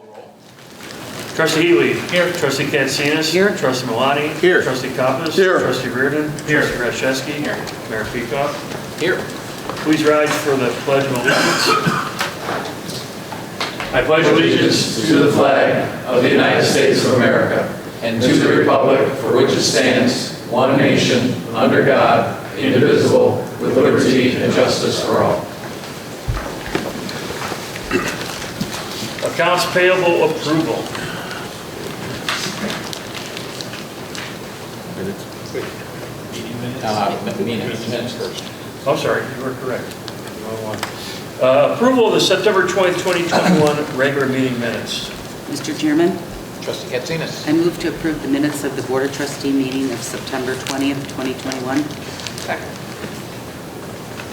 Call the roll. Trustee Healy. Here. Trustee Katsinas. Here. Trustee Milani. Here. Trustee Kappas. Here. Trustee Reardon. Here. Trustee Rashevsky. Here. Mayor Peacock. Here. Please rise for the Pledge of Allegiance. I pledge allegiance to the flag of the United States of America and to the republic for which it stands, one nation, under God, indivisible, with liberty and justice for all. Accounts payable approval. Minutes first. Oh, sorry, you were correct. Wrong one. Approval of the September 20th, 2021 regular meeting minutes. Mr. Chairman, Trustee Katsinas. I move to approve the minutes of the Board of Trustee meeting of September 20th, 2021. Second.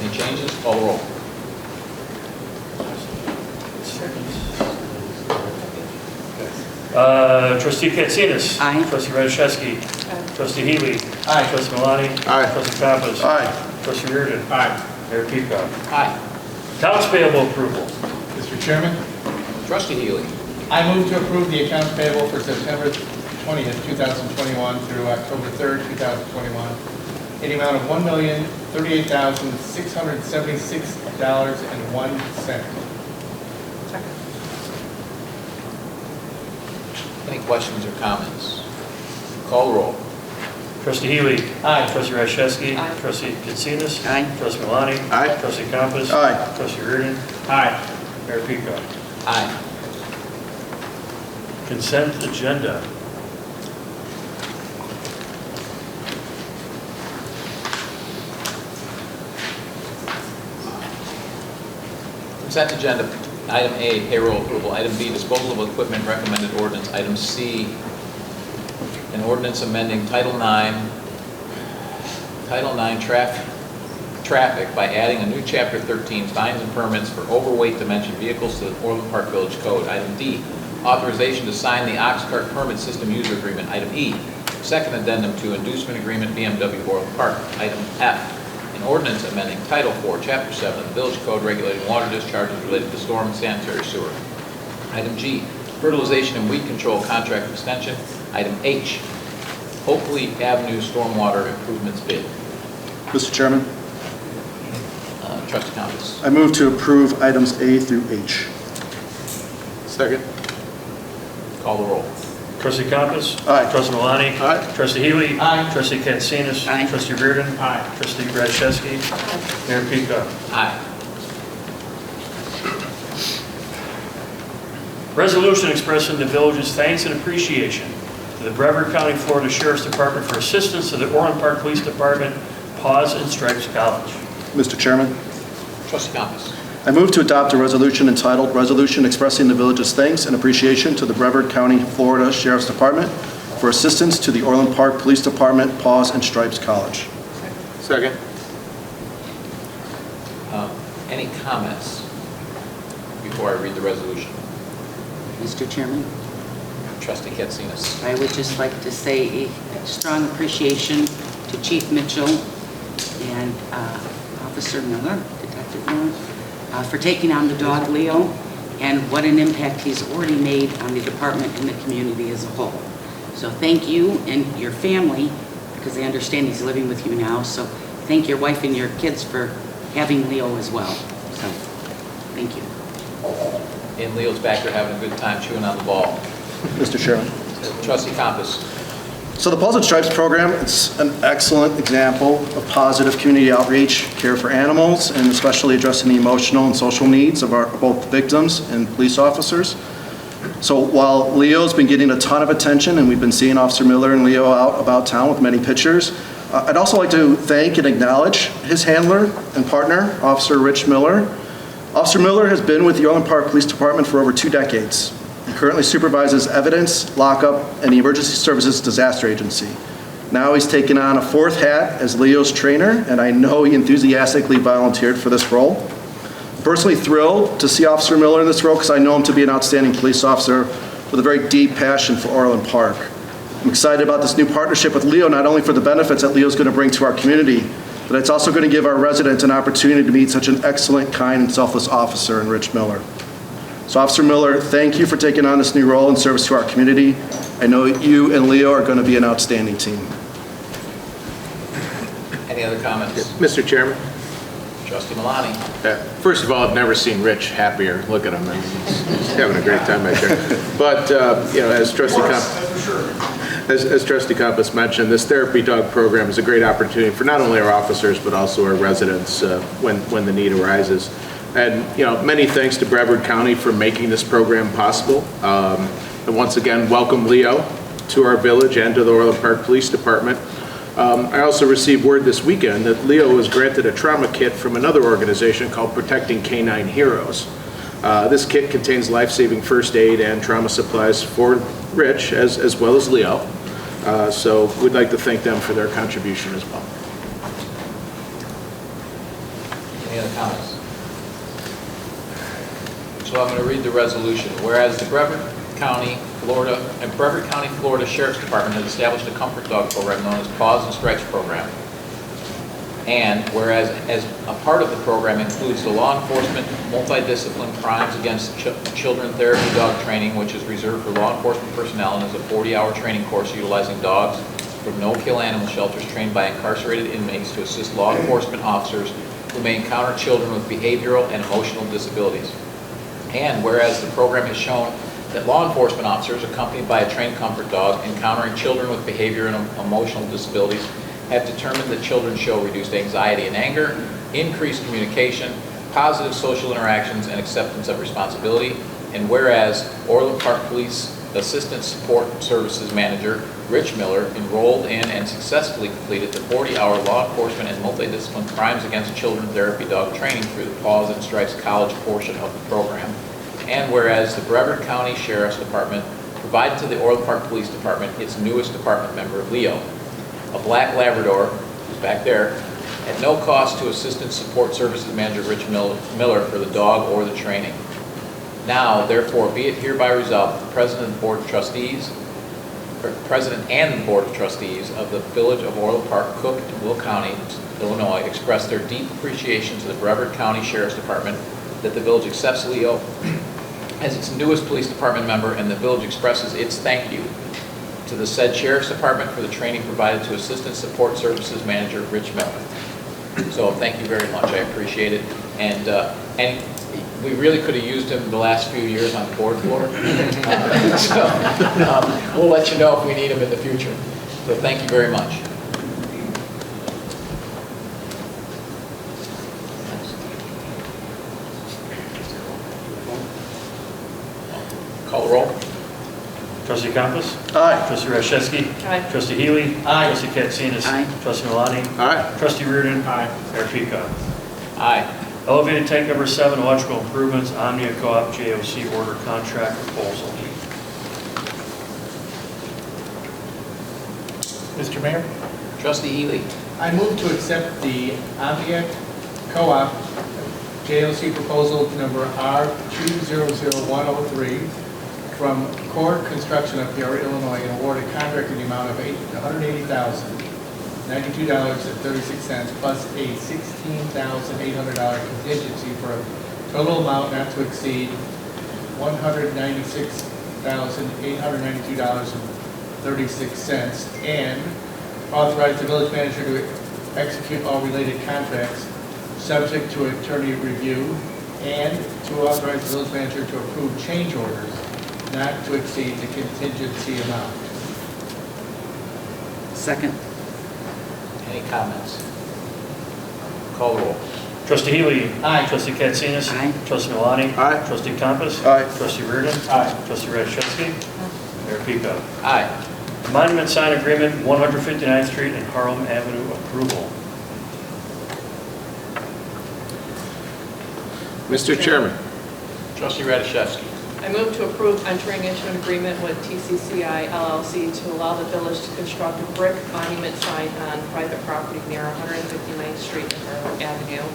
Any changes? Call the roll. Trustee Katsinas. Aye. Trustee Rashevsky. Trustee Healy. Aye. Trustee Milani. Aye. Trustee Kappas. Aye. Trustee Reardon. Aye. Mayor Peacock. Aye. Accounts payable approval. Mr. Chairman, Trustee Healy. I move to approve the accounts payable for September 20th, 2021 through October 3rd, 2021 in the amount of $1,038,676.01. Any questions or comments? Call the roll. Trustee Healy. Aye. Trustee Rashevsky. Aye. Trustee Katsinas. Aye. Trustee Milani. Aye. Trustee Kappas. Aye. Trustee Reardon. Aye. Mayor Peacock. Aye. Consent agenda. Consent agenda. Item A, payroll approval. Item B, disposal of equipment, recommended ordinance. Item C, an ordinance amending Title IX traffic by adding a new Chapter 13, fines and permits for overweight dimension vehicles to the Orland Park Village Code. Item D, authorization to sign the Ox Cart Permit System User Agreement. Item E, second addendum to inducement agreement BMW Orland Park. Item F, an ordinance amending Title IV, Chapter 7 of the Village Code regulating water discharges related to storm and sanitary sewer. Item G, fertilization and weed control contract extension. Item H, Hopefully Avenue stormwater improvements bid. Mr. Chairman, Trustee Thomas. I move to approve items A through H. Second. Call the roll. Trustee Kappas. Aye. Trustee Milani. Aye. Trustee Healy. Aye. Trustee Katsinas. Aye. Trustee Reardon. Aye. Trustee Rashevsky. Mayor Peacock. Aye. Resolution expressing the village's thanks and appreciation to the Brevard County, Florida Sheriff's Department for assistance to the Orland Park Police Department, Paws and Stripes College. Mr. Chairman, Trustee Thomas. I move to adopt a resolution entitled Resolution Expressing the Village's Thanks and Appreciation to the Brevard County, Florida Sheriff's Department for assistance to the Orland Park Police Department, Paws and Stripes College. Second. Any comments before I read the resolution? Mr. Chairman, Trustee Katsinas. I would just like to say a strong appreciation to Chief Mitchell and Officer Miller, Detective Miller, for taking on the dog Leo, and what an impact he's already made on the department and the community as a whole. So thank you and your family, because I understand he's living with you now, so thank your wife and your kids for having Leo as well. So thank you. And Leo's back there having a good time chewing on the ball. Mr. Chairman. Trustee Compass. So the Paws and Stripes program, it's an excellent example of positive community outreach, care for animals, and especially addressing the emotional and social needs of both victims and police officers. So while Leo's been getting a ton of attention, and we've been seeing Officer Miller and Leo out about town with many pictures, I'd also like to thank and acknowledge his handler and partner, Officer Rich Miller. Officer Miller has been with the Orland Park Police Department for over 2 decades. He currently supervises evidence, lockup, and the Emergency Services Disaster Agency. Now he's taken on a 4th hat as Leo's trainer, and I know he enthusiastically volunteered for this role. I'm personally thrilled to see Officer Miller in this role because I know him to be an outstanding police officer with a very deep passion for Orland Park. I'm excited about this new partnership with Leo, not only for the benefits that Leo's going to bring to our community, but it's also going to give our residents an opportunity to meet such an excellent, kind, and selfless officer in Rich Miller. So Officer Miller, thank you for taking on this new role in service to our community. I know you and Leo are going to be an outstanding team. Any other comments? Mr. Chairman, Trustee Malani? first of all, I've never seen Rich happier. Look at him. He's having a great time back there. But, as Trustee Compass mentioned, this therapy dog program is a great opportunity for not only our officers, but also our residents when the need arises. And, many thanks to Brevard County for making this program possible. And once again, welcome Leo to our village and to the Orland Park Police Department. I also received word this weekend that Leo was granted a trauma kit from another organization called Protecting Canine Heroes. This kit contains life-saving first aid and trauma supplies for Rich as well as Leo. So we'd like to thank them for their contribution as well. Any other comments? So I'm going to read the resolution. Whereas the Brevard County, Florida Sheriff's Department has established a comfort dog program known as Paws and Stripes program. And whereas as a part of the program includes the law enforcement multidiscipline crimes against children therapy dog training, which is reserved for law enforcement personnel and is a 40-hour training course utilizing dogs from no-kill animal shelters trained by incarcerated inmates to assist law enforcement officers who may encounter children with behavioral and emotional disabilities. And whereas the program has shown that law enforcement officers accompanied by a trained comfort dog encountering children with behavior and emotional disabilities have determined that children show reduced anxiety and anger, increased communication, positive social interactions, and acceptance of responsibility. And whereas Orland Park Police Assistant Support Services Manager Rich Miller enrolled in and successfully completed the 40-hour law enforcement and multidiscipline crimes against children therapy dog training through the Paws and Stripes College portion of the program. And whereas the Brevard County Sheriff's Department provided to the Orland Park Police Department its newest department member, Leo, a black Labrador, who's back there, at no cost to Assistant Support Services Manager Rich Miller for the dog or the training. Now, therefore, be it hereby resolved that the President and the Board of Trustees of the Village of Orland Park, Cook, and Will County, Illinois, express their deep appreciation to the Brevard County Sheriff's Department that the village accepts Leo as its newest police department member, and the village expresses its thank you to the said Sheriff's Department for the training provided to Assistant Support Services Manager Rich Miller. So thank you very much. I appreciate it. And we really could have used him the last few years on the board floor. We'll let you know if we need him in the future. So thank you very much. Call the roll. Trustee Compass? Aye. Trustee Rashevsky? Aye. Trustee Healy? Aye. Trustee Katsinas? Aye. Trustee Malani? Aye. Trustee Reardon? Aye. Mayor Pico? Aye. Elevated tank number 7, electrical improvements, OMNIA Co-op JOC order contract proposal. Mr. Mayor, Trustee Healy. I move to accept the OMNIA Co-op JLC proposal number R200103 from Core Construction of Peoria, Illinois, and award a contract in the amount of $180,092.36 plus a $16,800 contingency for a total amount not to exceed $196,892.36, and authorize the village manager to execute all related contracts subject to attorney review, and to authorize the village manager to approve change orders not to exceed the contingency amount. Second. Any comments? Call the roll. Trustee Healy? Aye. Trustee Katsinas? Aye. Trustee Malani? Aye. Trustee Compass? Aye. Trustee Reardon? Aye. Trustee Rashevsky? Mayor Pico? Aye. Monument sign agreement, 159th Street and Harlem Avenue approval. Mr. Chairman, Trustee Radiszewski. I move to approve entering into an agreement with TCCI LLC to allow the village to construct a brick monument sign on private property near 159th Street and Harlem Avenue,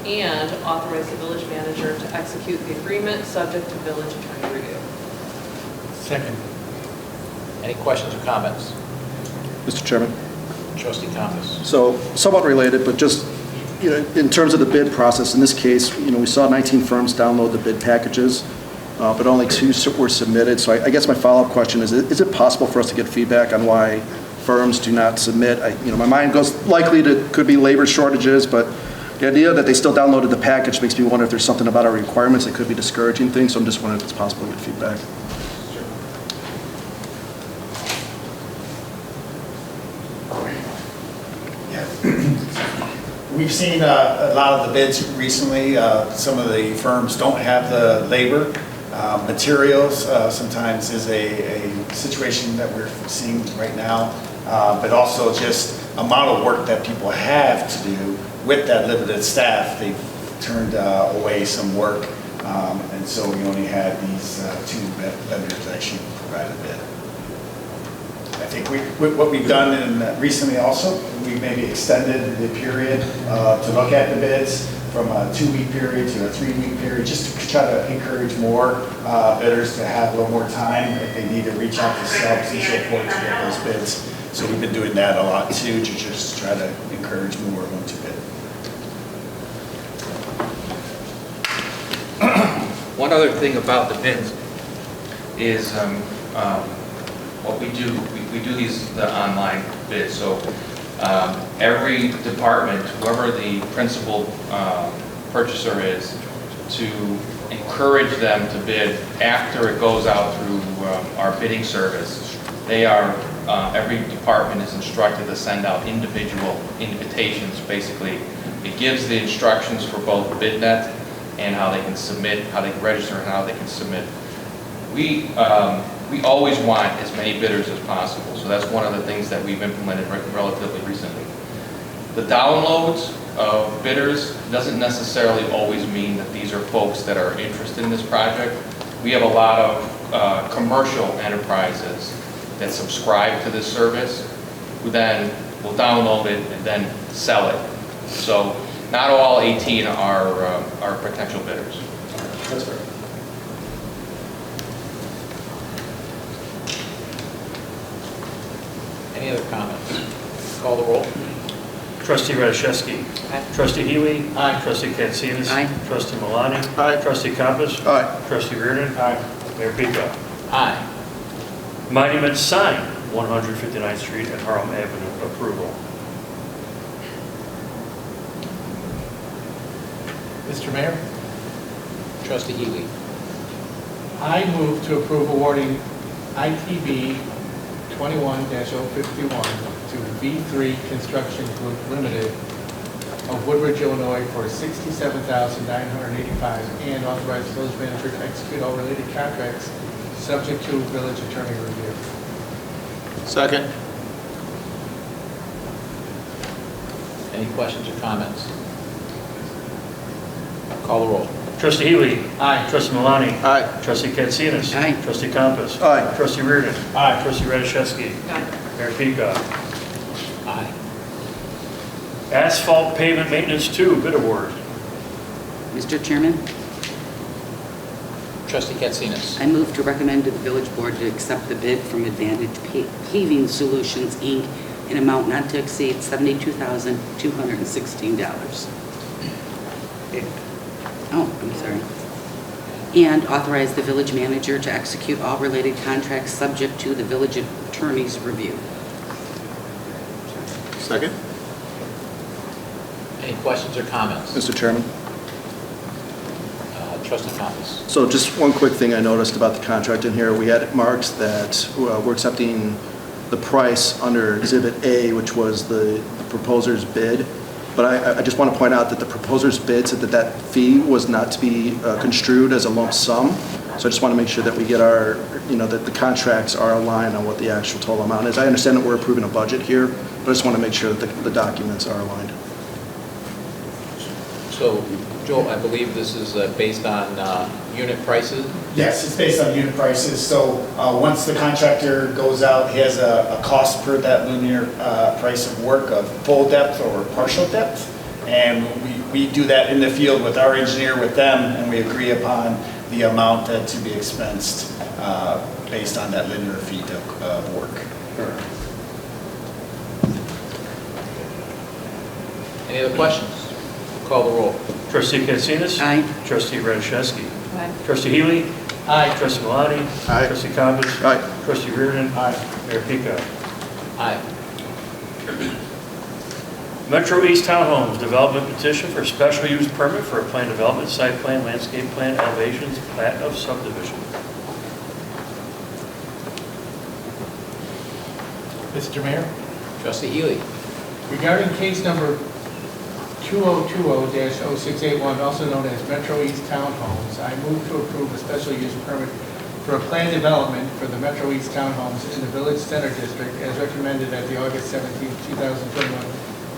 and authorize the village manager to execute the agreement subject to village attorney review. Second. Any questions or comments? Mr. Chairman. Trustee Thomas. So somewhat related, but just you know, in terms of the bid process, in this case, you know, we saw 19 firms download the bid packages, but only 2 were submitted. So I guess my follow-up question is it possible for us to get feedback on why firms do not submit? You know, my mind goes likely to could be labor shortages, but the idea that they still downloaded the package makes me wonder if there's something about our requirements that could be discouraging things. So I'm just wondering if it's possible to get feedback. We've seen a lot of the bids recently. Some of the firms don't have the labor. Materials sometimes is a situation that we're seeing right now, but also just amount of work that people have to do with that limited staff. They've turned away some work, and so we only had these 2 vendors actually provide a bid. I think what we've done recently also, we maybe extended the period to look at the bids from a 2-week period to a 3-week period, just to try to encourage more bidders to have a little more time if they need to reach out to subs and so forth to get those bids. So we've been doing that a lot too, to just try to encourage more of them to bid. One other thing about the bids is what we do. We do the online bids. So every department, whoever the principal purchaser is, to encourage them to bid after it goes out through our bidding service. They are, every department is instructed to send out individual invitations. Basically, it gives the instructions for both BidNet and how they can submit, how they can register, and how they can submit. We always want as many bidders as possible, so that's one of the things that we've implemented relatively recently. The downloads of bidders doesn't necessarily always mean that these are folks that are interested in this project. We have a lot of commercial enterprises that subscribe to this service, who then will download it and then sell it. So not all 18 are potential bidders. That's right. Any other comments? Call the roll. Trustee Radiszewski. Aye. Trustee Healy. Aye. Trustee Katsinas. Aye. Trustee Malani. Aye. Trustee Compass. Aye. Trustee Reardon. Aye. Mayor Pico. Aye. Monument sign, 159th Street and Harlem Avenue, approval. Mr. Mayor, Trustee Healy. I move to approve awarding ITB 21-051 to V3 Construction Group Limited of Woodbridge, Illinois for $67,985 and authorize the village manager to execute all related contracts subject to village attorney review. Second. Any questions or comments? Call the roll. Trustee Healy. Aye. Trustee Malani. Aye. Trustee Katsinas. Aye. Trustee Compass. Aye. Trustee Reardon. Aye. Trustee Radiszewski. Aye. Mayor Pico. Aye. Asphalt pavement maintenance 2, bid award. Mr. Chairman, Trustee Katsinas. I move to recommend to the village board to accept the bid from Advantage Paving Solutions, Inc. in amount not to exceed $72,216. Oh, I'm sorry. And authorize the village manager to execute all related contracts subject to the village attorney's review. Second. Any questions or comments? Mr. Chairman. Trustee Compass. So just one quick thing I noticed about the contract in here. We had it marked that we're accepting the price under Exhibit A, which was the proposer's bid. But I just want to point out that the proposer's bid said that that fee was not to be construed as a lump sum. So I just want to make sure that we get our, that the contracts are aligned on what the actual total amount is. I understand that we're approving a budget here, but I just want to make sure that the documents are aligned. So, Joel, I believe this is based on unit prices? Yes, it's based on unit prices. So once the contractor goes out, he has a cost per that linear price of work of full depth or partial depth. And we do that in the field with our engineer, with them, and we agree upon the amount that to be expensed based on that linear feet of work. Any other questions? Call the roll. Trustee Katsinas? Aye. Trustee Radiszewski? Aye. Trustee Healy? Aye. Trustee Malani? Aye. Trustee Compass? Aye. Trustee Reardon? Aye. Mayor Peacock? Aye. Metro East Townhomes Development Petition for Special Use Permit for a Plan Development, Site Plan, Landscape Plan, Elevations, Plat of Subdivision. Mr. Mayor, Trustee Healy. regarding case number 2020-0681, also known as Metro East Townhomes, I move to approve a special use permit for a planned development for the Metro East Townhomes in the Village Center District as recommended at the August 17, 2021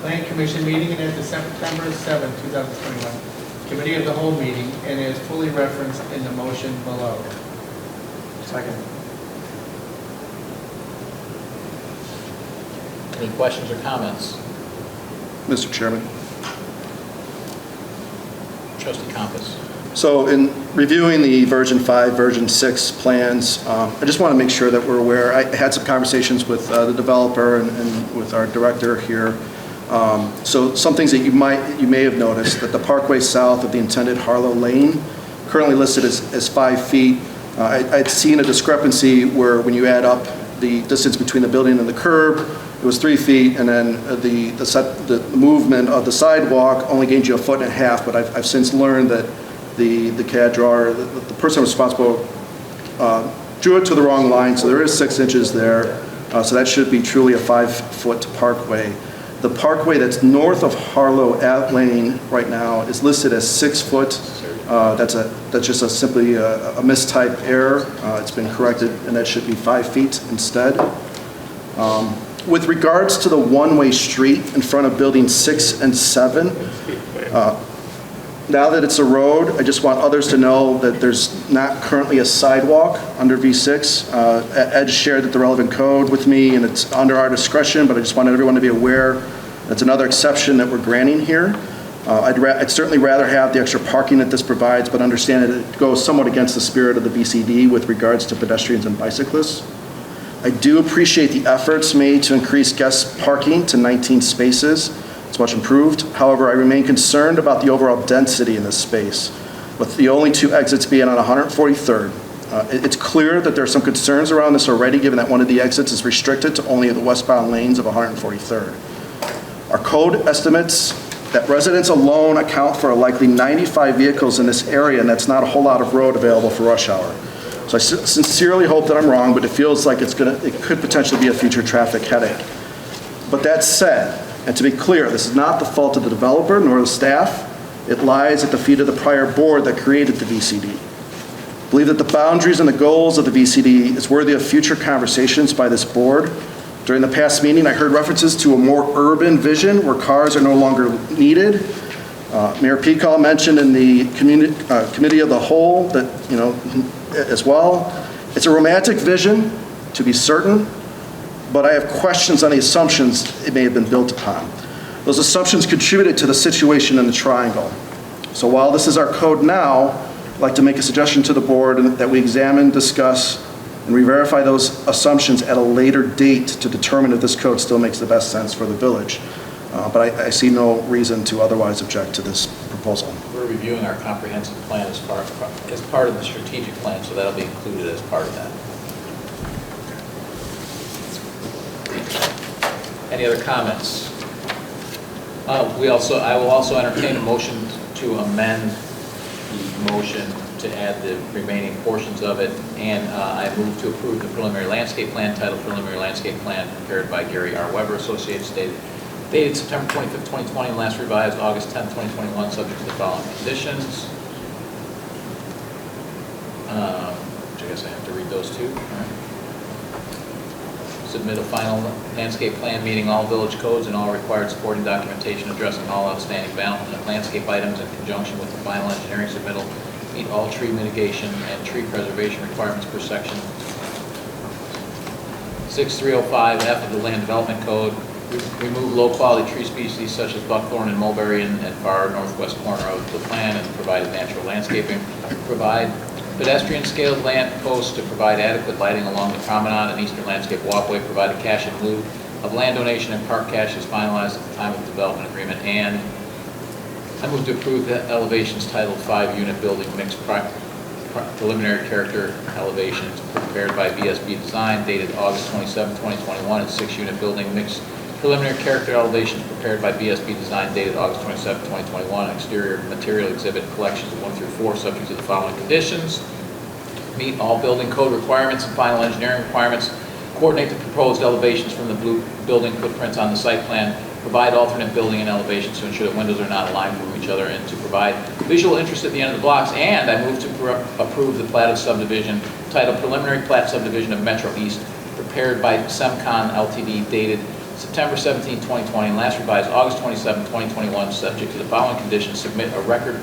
Plan Commission meeting and at the September 7, 2021 Committee of the Whole meeting, and as fully referenced in the motion below. Second. Any questions or comments? Mr. Chairman. Trustee Compass. So in reviewing the version 5, version 6 plans, I just want to make sure that we're aware. I had some conversations with the developer and with our director here. So some things that you may have noticed, that the parkway south of the intended Harlow Lane, currently listed as 5 feet. I'd seen a discrepancy where when you add up the distance between the building and the curb, it was 3 feet, and then the movement of the sidewalk only gained you 1.5 feet, but I've since learned that the CAD drawer, the person responsible drew it to the wrong line, so there is 6 inches there, so that should be truly a 5-foot parkway. The parkway that's north of Harlow Lane right now is listed as 6 foot. That's just simply a mistype error. It's been corrected, and that should be 5 feet instead. With regards to the one-way street in front of buildings 6 and 7, now that it's a road, I just want others to know that there's not currently a sidewalk under V6. Ed shared the relevant code with me, and it's under our discretion, but I just wanted everyone to be aware that's another exception that we're granting here. I'd certainly rather have the extra parking that this provides, but understand that it goes somewhat against the spirit of the VCD with regards to pedestrians and bicyclists. I do appreciate the efforts made to increase guest parking to 19 spaces. It's much improved. However, I remain concerned about the overall density in this space, with the only 2 exits being on 143rd. It's clear that there are some concerns around this already, given that one of the exits is restricted to only the westbound lanes of 143rd. Our code estimates that residents alone account for a likely 95 vehicles in this area, and that's not a whole lot of road available for rush hour. So I sincerely hope that I'm wrong, but it feels like it could potentially be a future traffic headache. But that said, and to be clear, this is not the fault of the developer nor the staff. It lies at the feet of the prior board that created the VCD. I believe that the boundaries and the goals of the VCD is worthy of future conversations by this board. During the past meeting, I heard references to a more urban vision where cars are no longer needed. Mayor Peacock mentioned in the committee of the whole that, as well. It's a romantic vision, to be certain, but I have questions on the assumptions it may have been built upon. Those assumptions contributed to the situation in the triangle. So while this is our code now, I'd like to make a suggestion to the board that we examine, discuss, and re-verify those assumptions at a later date to determine if this code still makes the best sense for the village. But I see no reason to otherwise object to this proposal. We're reviewing our comprehensive plan as part of the strategic plan, so that'll be included as part of that. Any other comments? I will also entertain a motion to amend the motion to add the remaining portions of it, and I move to approve the preliminary landscape plan, titled Preliminary Landscape Plan, prepared by Gary R. Weber Associates, dated September 25th, 2020, and last revised August 10th, 2021, subject to the following conditions. Which I guess I have to read those too. All right. Submit a final landscape plan meeting all village codes and all required supporting documentation addressing all outstanding landscape items in conjunction with the final engineering submittal. Meet all tree mitigation and tree preservation requirements per section 6305F of the Land Development Code. Remove low-quality tree species such as buckthorn and mulberry in far northwest corner of the plan and provide natural landscaping. Provide pedestrian scaled lamp posts to provide adequate lighting along the promenade and eastern landscape walkway. Provide a cash in lieu of land donation and park cash is finalized at the time of development agreement. And I move to approve the elevations titled 5-unit building mixed preliminary character elevations prepared by BSB Design dated August 27, 2021, and 6-unit building mixed preliminary character elevations prepared by BSB Design dated August 27, 2021, exterior material exhibit collections 1 through 4 subject to the following conditions. Meet all building code requirements and final engineering requirements, coordinate the proposed elevations from the blue building footprints on the site plan, provide alternate building and elevations to ensure that windows are not aligned from each other, and to provide visual interest at the end of the blocks. And I move to approve the plat of subdivision titled Preliminary Plat Subdivision of Metro East prepared by Semcon Ltd. dated September 17, 2020, and last revised August 27, 2021, subject to the following conditions. Submit a record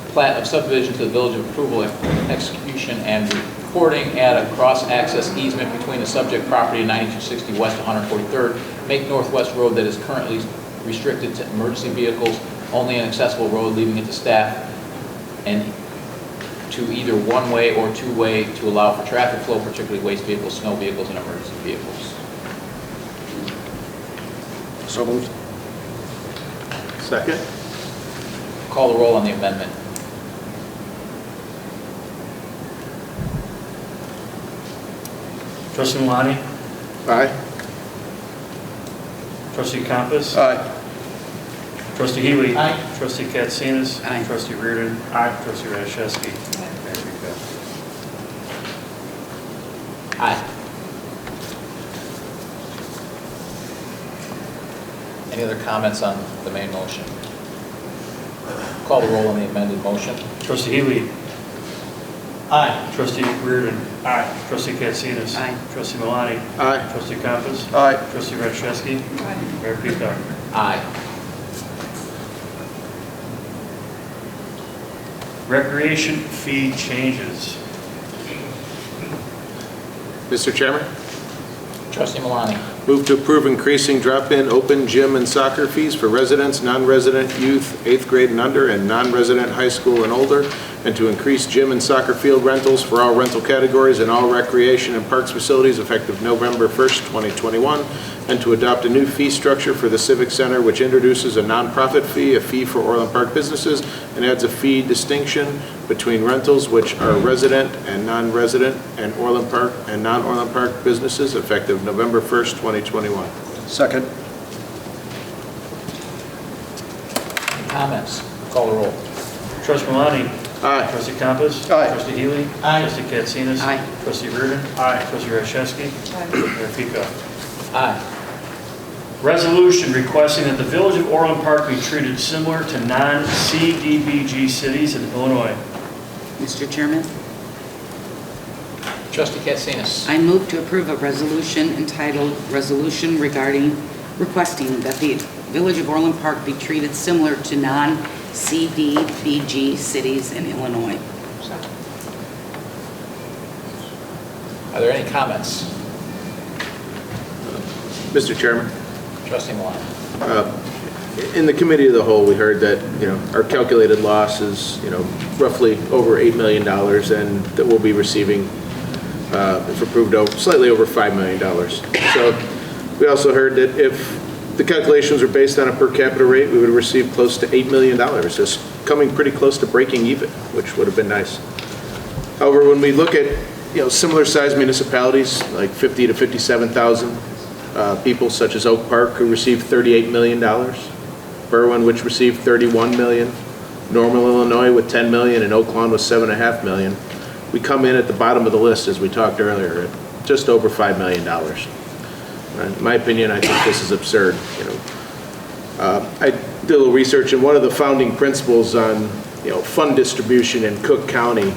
plat of subdivision to the Village of Approval, execution, and recording. Add a cross-access easement between the subject property and 9260 West 143rd. Make Northwest Road that is currently restricted to emergency vehicles only an accessible road, leaving it to staff and to either one-way or two-way to allow for traffic flow, particularly waste vehicles, snow vehicles, and emergency vehicles. So moved. Second? Call the roll on the amendment. Trustee Malani? Aye. Trustee Compass? Aye. Trustee Healy? Aye. Trustee Katsinas? Aye. Trustee Reardon? Aye. Trustee Rashewski? Mayor Pico. Aye. Any other comments on the main motion? Call the roll on the amended motion. Trustee Healy? Aye. Trustee Reardon? Aye. Trustee Katsinas? Aye. Trustee Malani? Aye. Trustee Compass? Aye. Trustee Rashewski? Mayor Pico. Aye. Recreation fee changes. Mr. Chairman, Trustee Malani. move to approve increasing drop-in open gym and soccer fees for residents, non-resident youth, 8th grade and under, and non-resident high school and older, and to increase gym and soccer field rentals for all rental categories and all recreation and parks facilities effective November 1st, 2021, and to adopt a new fee structure for the Civic Center which introduces a nonprofit fee, a fee for Orland Park businesses, and adds a fee distinction between rentals which are resident and non-resident and Orland Park and non-Orland Park businesses effective November 1st, 2021. Second. Any comments? Call the roll. Trustee Malani? Aye. Trustee Compass? Aye. Trustee Healy? Aye. Trustee Katsinas? Aye. Trustee Reardon? Aye. Trustee Rashewski? Mayor Pico. Aye. Resolution requesting that the Village of Orland Park be treated similar to non-CDBG cities in Illinois. Mr. Chairman, Trustee Katsinas. I move to approve a resolution entitled Resolution requesting that the Village of Orland Park be treated similar to non-CDBG cities in Illinois. Are there any comments? Mr. Chairman, Trustee Malani. in the committee of the whole, we heard that, our calculated loss is, roughly over $8 million, and that we'll be receiving, if approved, slightly over $5 million. So we also heard that if the calculations were based on a per capita rate, we would have received close to $8 million, just coming pretty close to breaking even, which would have been nice. However, when we look at, similar sized municipalities, like 50 to 57,000 people, such as Oak Park, who received $38 million, Berwyn, which received $31 million, Normal, Illinois, with $10 million, and Oak Lawn with $7.5 million, we come in at the bottom of the list, as we talked earlier, at just over $5 million. In my opinion, I think this is absurd. I did a little research, and one of the founding principles on fund distribution in Cook County,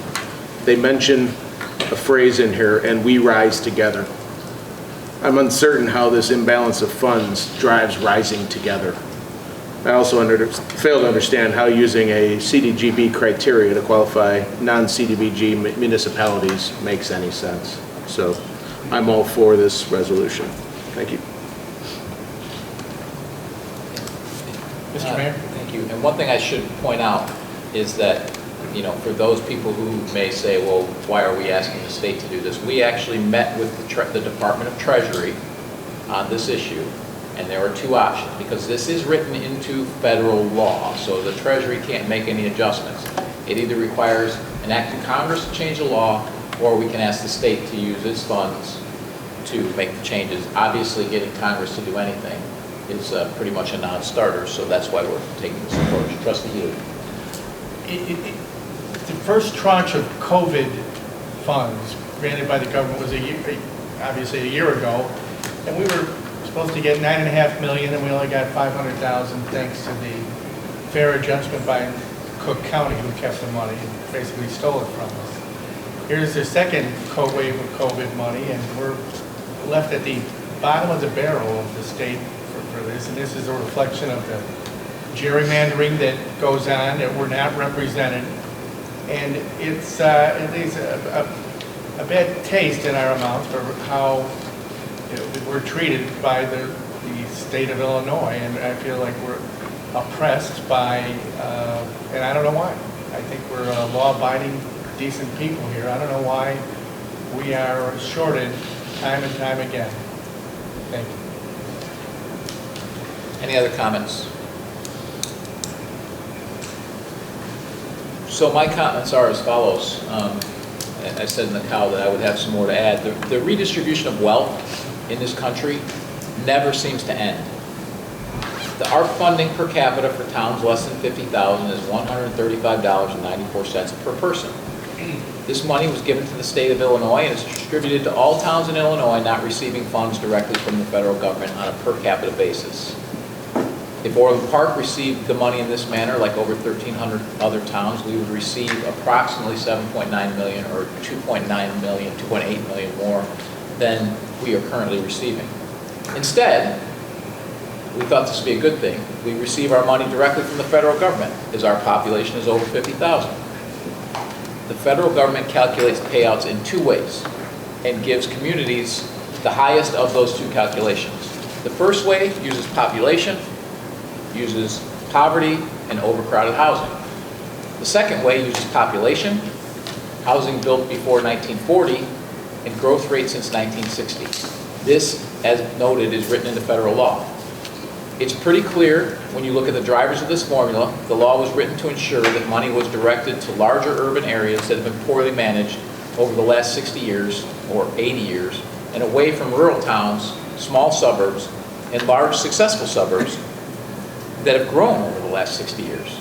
they mention a phrase in here, "and we rise together." I'm uncertain how this imbalance of funds drives rising together. I also fail to understand how using a CDGB criteria to qualify non-CDBG municipalities makes any sense. So I'm all for this resolution. Thank you. Mr. Mayor? Thank you. And one thing I should point out is that, for those people who may say, well, why are we asking the state to do this? We actually met with the Department of Treasury on this issue, And there are two options, because this is written into federal law, so the Treasury can't make any adjustments. It either requires an act of Congress to change the law, or we can ask the state to use its funds to make the changes. Obviously, getting Congress to do anything is pretty much a non-starter, so that's why we're taking this approach. Trustee Healy. The first tranche of COVID funds granted by the government was obviously a year ago, and we were supposed to get $9.5 million, and we only got $500,000 thanks to the fair adjustment by Cook County, who kept the money and basically stole it from us. Here's the second wave of COVID money, and we're left at the bottom of the barrel of the state for this, and this is a reflection of the gerrymandering that goes on, that we're not represented, and it's it leaves a bad taste in our mouth for how we're treated by the state of Illinois, and I feel like we're oppressed by, and I don't know why. I think we're law-abiding, decent people here. I don't know why we are shorted time and time again. Thank you. Any other comments? So my comments are as follows. I said in the cow that I would have some more to add. The redistribution of wealth in this country never seems to end. Our funding per capita for towns less than 50,000 is $135.94 per person. This money was given to the state of Illinois and is distributed to all towns in Illinois not receiving funds directly from the federal government on a per capita basis. If Orland Park received the money in this manner, like over 1,300 other towns, we would receive approximately $7.9 million or $2.9 million, $2.8 million more than we are currently receiving. Instead, we thought this would be a good thing. We receive our money directly from the federal government, as our population is over 50,000. The federal government calculates payouts in two ways and gives communities the highest of those two calculations. The first way uses population, uses poverty and overcrowded housing. The second way uses population, housing built before 1940, and growth rate since 1960. This, as noted, is written into federal law. It's pretty clear when you look at the drivers of this formula. The law was written to ensure that money was directed to larger urban areas that have been poorly managed over the last 60 years or 80 years, and away from rural towns, small suburbs, and large successful suburbs that have grown over the last 60 years.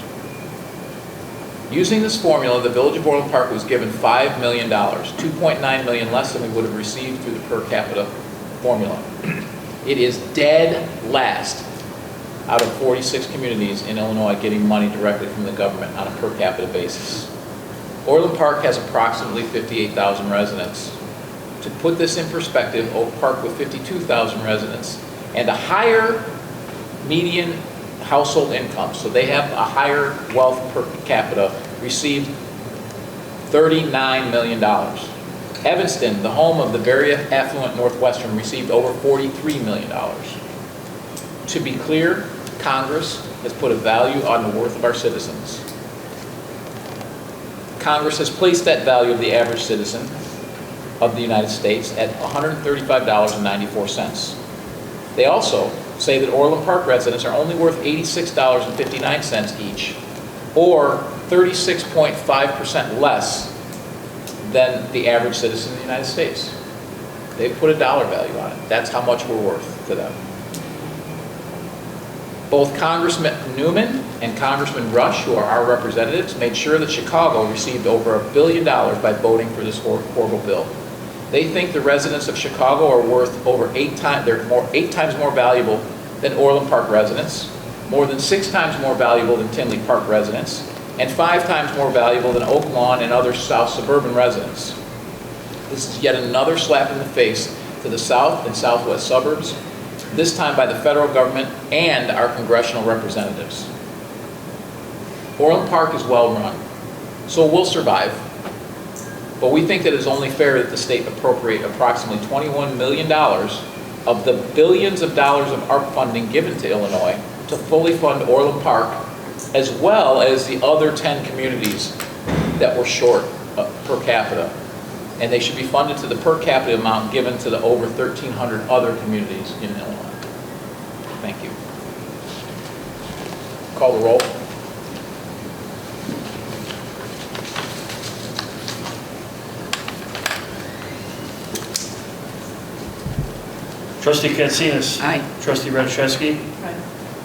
Using this formula, the Village of Orland Park was given $5 million, $2.9 million less than we would have received through the per capita formula. It is dead last out of 46 communities in Illinois getting money directly from the government on a per capita basis. Orland Park has approximately 58,000 residents. To put this in perspective, Oak Park with 52,000 residents and a higher median household income, so they have a higher wealth per capita, received $39 million. Evanston, the home of the very affluent Northwestern, received over $43 million. To be clear, Congress has put a value on the worth of our citizens. Congress has placed that value of the average citizen of the United States at $135.94. They also say that Orland Park residents are only worth $86.59 each, or 36.5% less than the average citizen in the United States. They've put a dollar value on it. That's how much we're worth to them. Both Congressman Newman and Congressman Rush, who are our representatives, made sure that Chicago received over $1 billion by voting for this horrible bill. They think the residents of Chicago are worth over 8 times, they're 8 times more valuable than Orland Park residents, more than 6 times more valuable than Tinley Park residents, and 5 times more valuable than Oak Lawn and other South suburban residents. This is yet another slap in the face to the South and Southwest suburbs, this time by the federal government and our congressional representatives. Orland Park is well run, so we'll survive. But we think that it is only fair that the state appropriate approximately $21 million of the billions of dollars of ARP funding given to Illinois to fully fund Orland Park, as well as the other 10 communities that were short per capita. And they should be funded to the per capita amount given to the over 1,300 other communities in Illinois. Thank you. Call the roll. Trustee Katsinas. Aye. Trustee Radiszewski. Aye.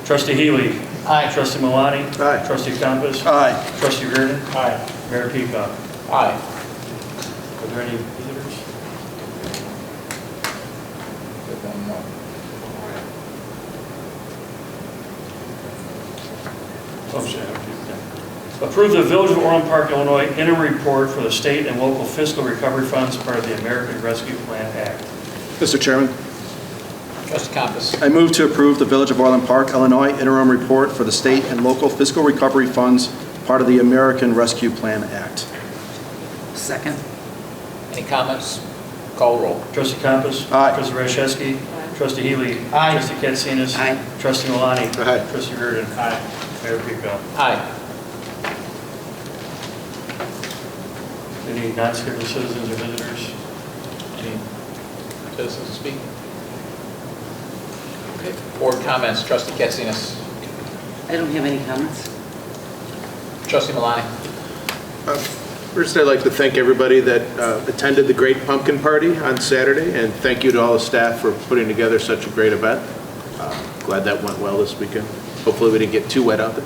Trustee Healy. Aye. Trustee Malani. Aye. Trustee Compass. Aye. Trustee Reardon. Aye. Mayor Peacock. Aye. Are there any visitors? Good, then, no. Oh, sorry. Approve the Village of Orland Park, Illinois interim report for the state and local fiscal recovery funds, part of the American Rescue Plan Act. Mr. Chairman, Trustee Compass. I move to approve the Village of Orland Park, Illinois interim report for the state and local fiscal recovery funds, part of the American Rescue Plan Act. Second. Any comments? Call the roll. Trustee Compass. Aye. Trustee Radiszewski. Aye. Trustee Healy. Aye. Trustee Katsinas. Aye. Trustee Malani. Aye. Trustee Reardon. Aye. Mayor Peacock. Aye. Any non-scheduled citizens or visitors? Any citizens to speak? Okay. Board comments. Trustee Katsinas. I don't have any comments. Trustee Malani. First, I'd like to thank everybody that attended the Great Pumpkin Party on Saturday, and thank you to all the staff for putting together such a great event. Glad that went well this weekend. Hopefully we didn't get too wet out there.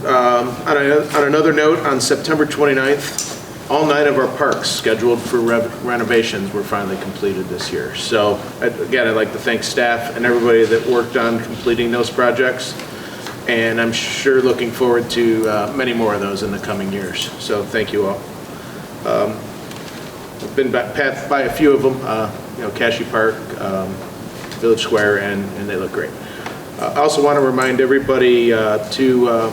On another note, on September 29th, all 9 of our parks scheduled for renovations were finally completed this year. So again, I'd like to thank staff and everybody that worked on completing those projects. And I'm sure looking forward to many more of those in the coming years. So thank you all. I've been passed by a few of them, Cashy Park, Village Square, and they look great. I also want to remind everybody to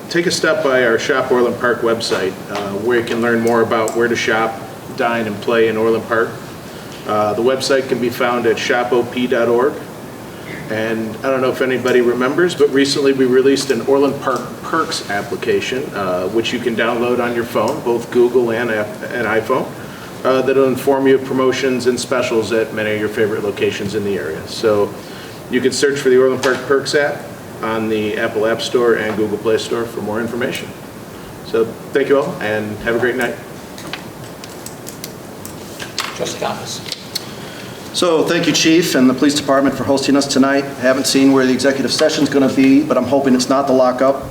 take a step by our Shop Orland Park website, where you can learn more about where to shop, dine, and play in Orland Park. The website can be found at shopop.org. And I don't know if anybody remembers, but recently we released an Orland Park Perks application, which you can download on your phone, both Google and iPhone, that'll inform you of promotions and specials at many of your favorite locations in the area. So you can search for the Orland Park Perks app on the Apple App Store and Google Play Store for more information. So thank you all, and have a great night. Trustee Compass. So thank you, Chief, and the Police Department for hosting us tonight. I haven't seen where the executive session's going to be, but I'm hoping it's not the lockup.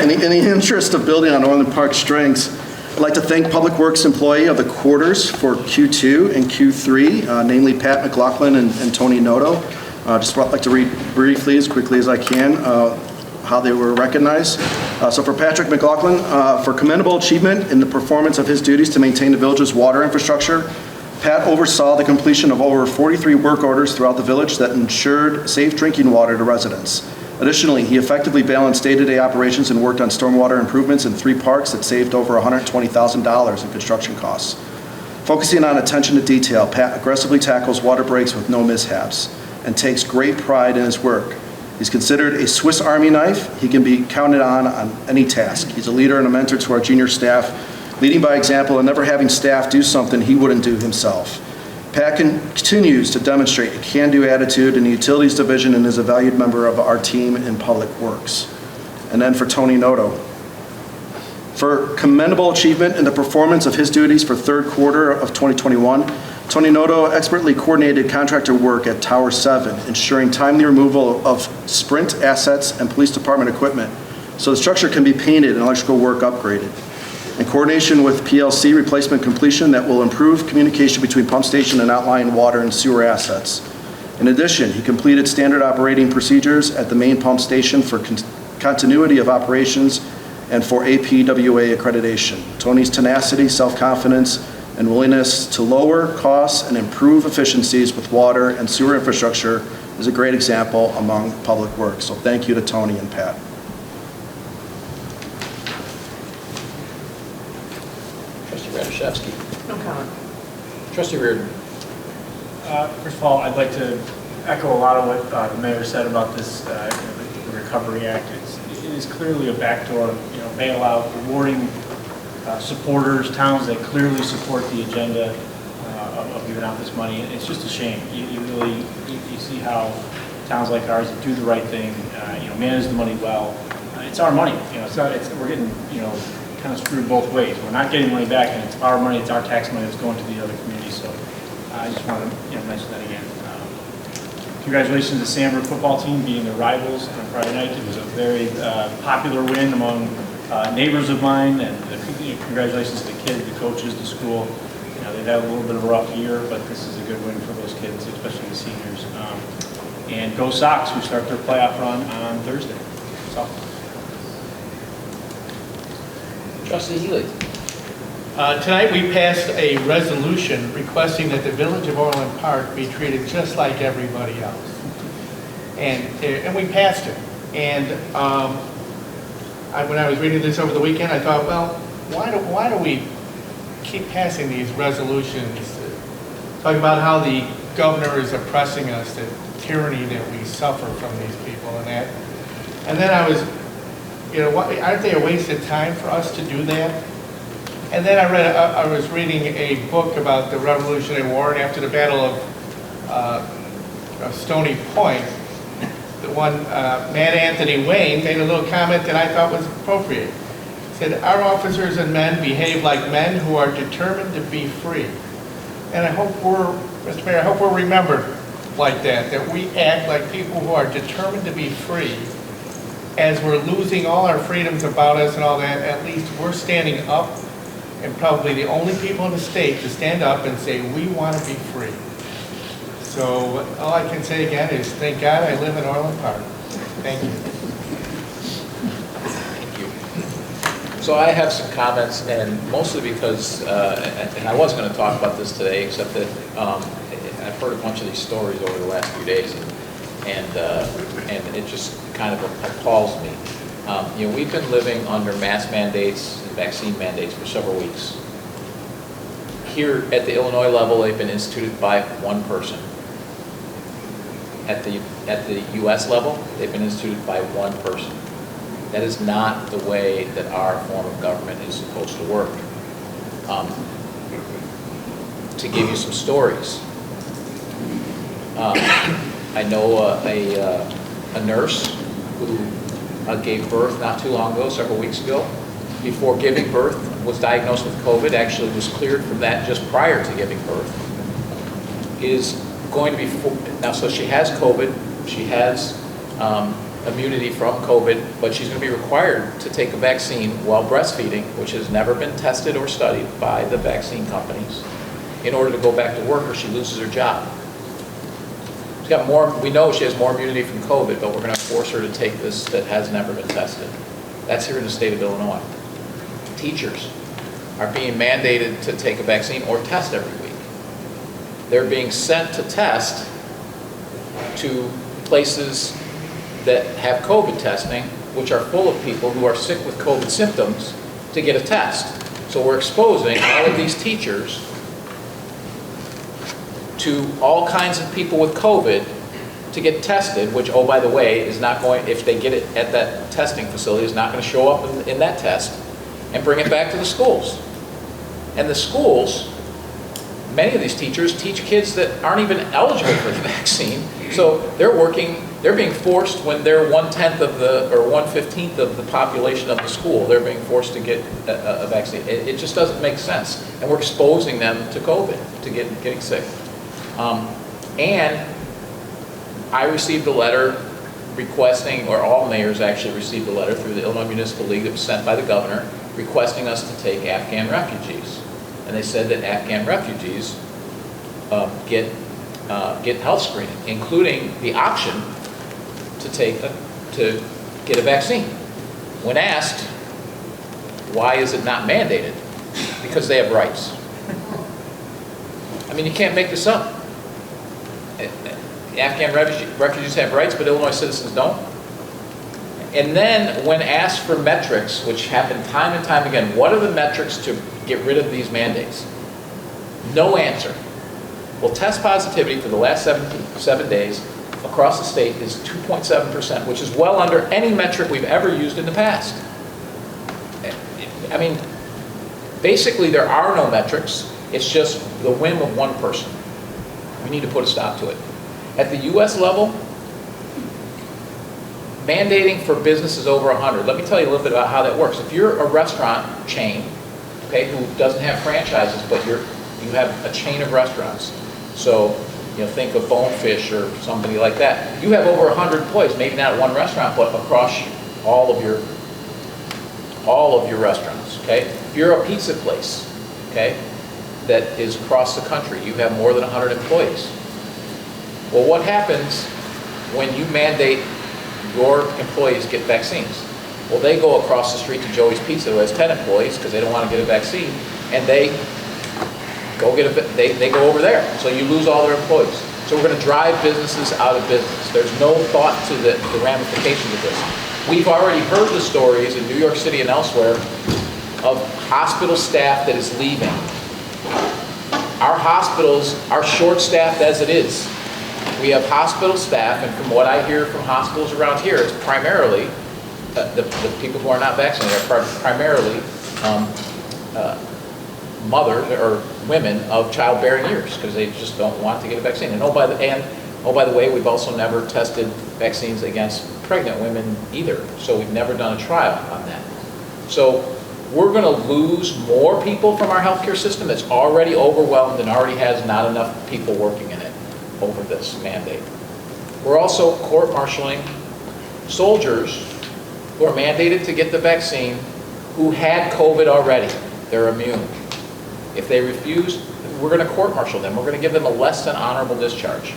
In the interest of building on Orland Park's strengths, I'd like to thank Public Works employee of the quarters for Q2 and Q3, namely Pat McLaughlin and Tony Noto. Just like to read briefly, as quickly as I can, how they were recognized. So for Patrick McLaughlin, for commendable achievement in the performance of his duties to maintain the village's water infrastructure, Pat oversaw the completion of over 43 work orders throughout the village that ensured safe drinking water to residents. Additionally, he effectively balanced day-to-day operations and worked on stormwater improvements in 3 parks that saved over $120,000 in construction costs. Focusing on attention to detail, Pat aggressively tackles water breaks with no mishaps and takes great pride in his work. He's considered a Swiss Army knife. He can be counted on any task. He's a leader and a mentor to our junior staff, leading by example and never having staff do something he wouldn't do himself. Pat continues to demonstrate a can-do attitude in the Utilities Division and is a valued member of our team in Public Works. And then for Tony Noto. For commendable achievement in the performance of his duties for third quarter of 2021, Tony Noto expertly coordinated contractor work at Tower 7, ensuring timely removal of Sprint assets and police department equipment so the structure can be painted and electrical work upgraded. In coordination with PLC replacement completion that will improve communication between pump station and outlying water and sewer assets. In addition, he completed standard operating procedures at the main pump station for continuity of operations and for APWA accreditation. Tony's tenacity, self-confidence, and willingness to lower costs and improve efficiencies with water and sewer infrastructure is a great example among Public Works. So thank you to Tony and Pat. Trustee Radiszewski. No comment. Trustee Reardon. First of all, I'd like to echo a lot of what the mayor said about this the Recovery Act. It is clearly a backdoor, bailout, rewarding supporters, towns that clearly support the agenda of giving out this money. It's just a shame. You see how towns like ours that do the right thing, manage the money well. It's our money, we're getting, kind of screwed both ways. We're not getting money back, and it's our money, it's our tax money that's going to the other communities. So I just wanted to mention that again. Congratulations to the Sandburg football team beating their rivals on Friday night. It was a very popular win among neighbors of mine, and congratulations to the kids, the coaches, the school. They've had a little bit of a rough year, but this is a good win for those kids, especially the seniors. And go Sox, who start their playoff run on Thursday. So. Trustee Healy. Tonight, we passed a resolution requesting that the Village of Orland Park be treated just like everybody else. And we passed it. And when I was reading this over the weekend, I thought, well, why do we keep passing these resolutions talking about how the governor is oppressing us, the tyranny that we suffer from these people and that. And then I was, aren't they a waste of time for us to do that? And then I was reading a book about the Revolutionary War, and after the Battle of Stony Point, the one, Mad Anthony Wayne made a little comment that I thought was appropriate. He said, our officers and men behave like men who are determined to be free. And I hope Mr. Mayor, I hope we're remembered like that we act like people who are determined to be free. As we're losing all our freedoms about us and all that, at least we're standing up, and probably the only people in the state to stand up and say, we want to be free. So all I can say again is, thank God I live in Orland Park. Thank you. Thank you. So I have some comments, and mostly because, and I wasn't going to talk about this today, except that I've heard a bunch of these stories over the last few days, and it just kind of appalls me. We've been living under mask mandates and vaccine mandates for several weeks. Here at the Illinois level, they've been instituted by one person. At the U.S. level, they've been instituted by one person. That is not the way that our form of government is supposed to work. To give you some stories, I know a nurse who gave birth not too long ago, several weeks ago. Before giving birth, was diagnosed with COVID, actually was cleared from that just prior to giving birth. Is going to be, now so she has COVID, she has immunity from COVID, but she's going to be required to take a vaccine while breastfeeding, which has never been tested or studied by the vaccine companies, in order to go back to work or she loses her job. She's got more, we know she has more immunity from COVID, but we're going to force her to take this that has never been tested. That's here in the state of Illinois. Teachers are being mandated to take a vaccine or test every week. They're being sent to test to places that have COVID testing, which are full of people who are sick with COVID symptoms, to get a test. So we're exposing all of these teachers to all kinds of people with COVID to get tested, which, oh, by the way, is not going, if they get it at that testing facility, is not going to show up in that test and bring it back to the schools. And the schools, many of these teachers teach kids that aren't even eligible for the vaccine, so they're being forced when they're 1/10 of the, or 1/15 of the population of the school, they're being forced to get a vaccine. It just doesn't make sense. And we're exposing them to COVID, to getting sick. And I received a letter requesting, or all mayors actually received a letter through the Illinois Municipal League that was sent by the governor requesting us to take Afghan refugees. And they said that Afghan refugees get health screening, including the option to get a vaccine. When asked, why is it not mandated? Because they have rights. I mean, you can't make this up. Afghan refugees have rights, but Illinois citizens don't. And then when asked for metrics, which happen time and time again, what are the metrics to get rid of these mandates? No answer. Well, test positivity for the last 7 days across the state is 2.7%, which is well under any metric we've ever used in the past. I mean, basically there are no metrics. It's just the whim of one person. We need to put a stop to it. At the US level, mandating for businesses over 100, let me tell you a little bit about how that works. If you're a restaurant chain, okay, who doesn't have franchises, but you have a chain of restaurants, so think of Bonefish or somebody like that, you have over 100 employees, maybe not at one restaurant, but across all of your restaurants, okay? If you're a pizza place, okay, that is across the country, you have more than 100 employees. Well, what happens when you mandate your employees get vaccines? Well, they go across the street to Joey's Pizza, who has 10 employees, because they don't want to get a vaccine, and they go over there. So you lose all their employees. So we're going to drive businesses out of business. There's no thought to the ramifications of this. We've already heard the stories in New York City and elsewhere of hospital staff that is leaving. Our hospitals are short-staffed as it is. We have hospital staff, and from what I hear from hospitals around here, it's primarily the people who are not vaccinated are primarily mothers or women of childbearing years because they just don't want to get a vaccine. And oh by the way, we've also never tested vaccines against pregnant women either. So we've never done a trial on that. So we're going to lose more people from our healthcare system that's already overwhelmed and already has not enough people working in it over this mandate. We're also court-martialing soldiers who are mandated to get the vaccine who had COVID already. They're immune. If they refuse, we're going to court-martial them. We're going to give them a less than honorable discharge.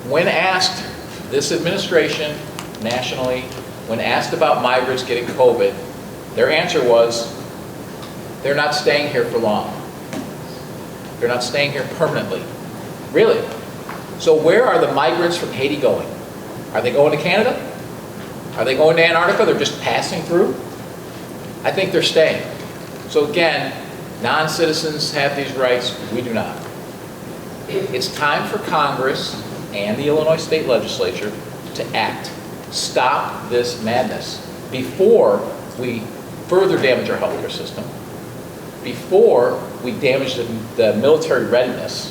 When asked, this administration nationally, when asked about migrants getting COVID, their answer was, they're not staying here for long. They're not staying here permanently. Really? So where are the migrants from Haiti going? Are they going to Canada? Are they going to Antarctica? They're just passing through? I think they're staying. So again, non-citizens have these rights, we do not. It's time for Congress and the Illinois State Legislature to act. Stop this madness before we further damage our healthcare system, before we damage the military readiness.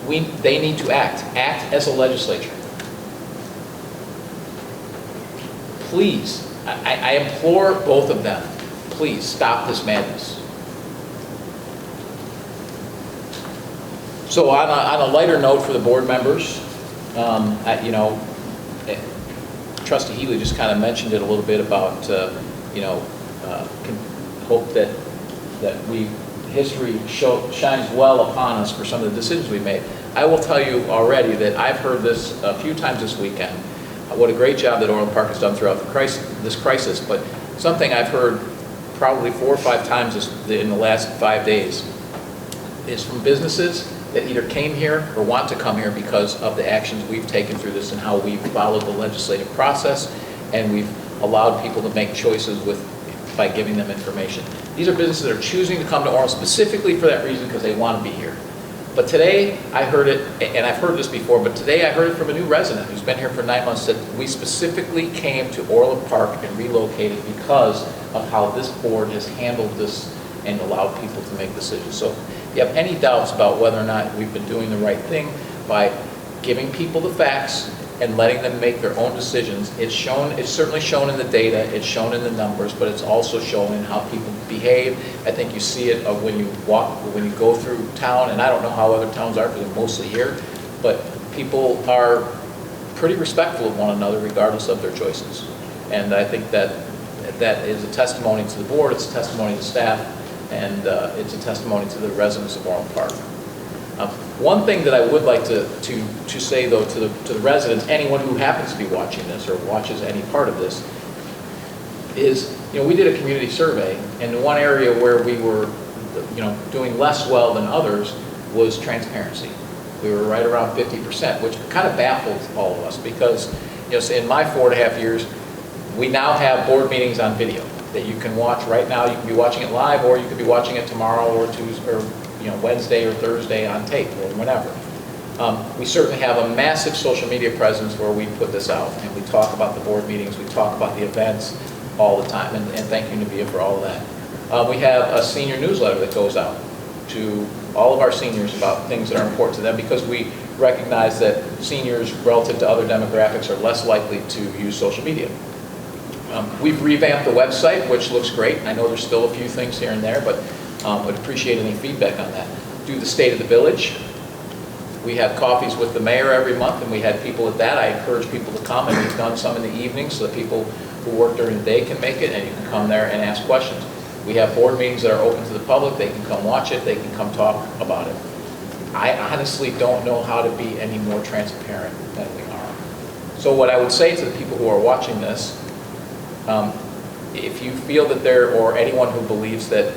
They need to act. Act as a legislature. Please, I implore both of them, please stop this madness. So on a lighter note for the board members, Trustee Healy just kind of mentioned it a little bit about, hope that history shines well upon us for some of the decisions we made. I will tell you already that I've heard this a few times this weekend, what a great job that Orland Park has done throughout this crisis, but something I've heard probably 4 or 5 times in the last 5 days is from businesses that either came here or want to come here because of the actions we've taken through this and how we've followed the legislative process, and we've allowed people to make choices by giving them information. These are businesses that are choosing to come to Orland specifically for that reason because they want to be here. But today I heard it, and I've heard this before, but today I heard it from a new resident who's been here for 9 months, that we specifically came to Orland Park and relocated because of how this board has handled this and allowed people to make decisions. So if you have any doubts about whether or not we've been doing the right thing by giving people the facts and letting them make their own decisions, it's certainly shown in the data, it's shown in the numbers, but it's also shown in how people behave. I think you see it when you go through town, and I don't know how other towns are because they're mostly here, but people are pretty respectful of one another regardless of their choices. And I think that is a testimony to the board, it's a testimony to staff, and it's a testimony to the residents of Orland Park. One thing that I would like to say, though, to the residents, anyone who happens to be watching this or watches any part of this, is, we did a community survey, and one area where we were, doing less well than others was transparency. We were right around 50%, which kind of baffled all of us because, in my 4.5 years, we now have board meetings on video that you can watch right now. You can be watching it live, or you could be watching it tomorrow or Tuesday, or Wednesday or Thursday on tape or whenever. We certainly have a massive social media presence where we put this out and we talk about the board meetings, we talk about the events all the time, and thank you, Nabia, for all of that. We have a senior newsletter that goes out to all of our seniors about things that are important to them, because we recognize that seniors, relative to other demographics, are less likely to use social media. We've revamped the website, which looks great. I know there's still a few things here and there, but would appreciate any feedback on that. Do the State of the Village. We have coffees with the mayor every month, and we had people at that. I encourage people to come, and we've done some in the evening so that people who work during the day can make it, and you can come there and ask questions. We have board meetings that are open to the public. They can come watch it. They can come talk about it. I honestly don't know how to be any more transparent than we are. So what I would say to the people who are watching this, if you feel that there, or anyone who believes that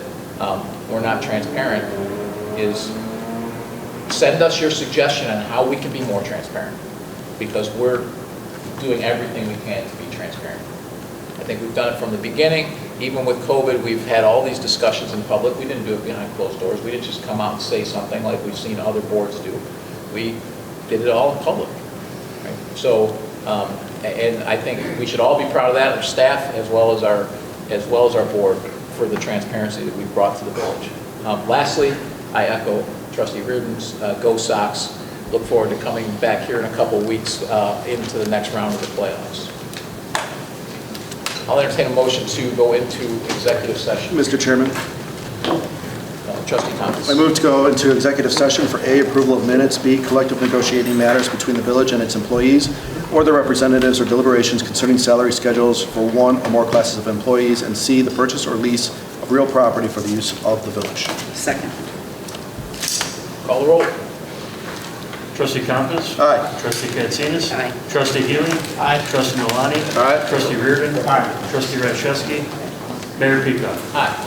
we're not transparent, is send us your suggestion on how we can be more transparent, because we're doing everything we can to be transparent. I think we've done it from the beginning. Even with COVID, we've had all these discussions in public. We didn't do it behind closed doors. We didn't just come out and say something like we've seen other boards do. We did it all in public. Right? So, and I think we should all be proud of that, our staff as well as our board, for the transparency that we've brought to the village. Lastly, I echo Trustee Reardon's Go Sox. Look forward to coming back here in a couple weeks into the next round of the playoffs. I'll entertain a motion to go into executive session. Mr. Chairman, Trustee Thomas. I move to go into executive session for A, approval of minutes, B, collective negotiating matters between the village and its employees or their representatives, or deliberations concerning salary schedules for one or more classes of employees, and C, the purchase or lease of real property for the use of the village. Second. Call the roll. Trustee Compass? Aye. Trustee Katsinas? Aye. Trustee Healy? Trustee Malani? Aye. Trustee Reardon? Aye. Trustee Rashewski? Mayor Peacock? Aye.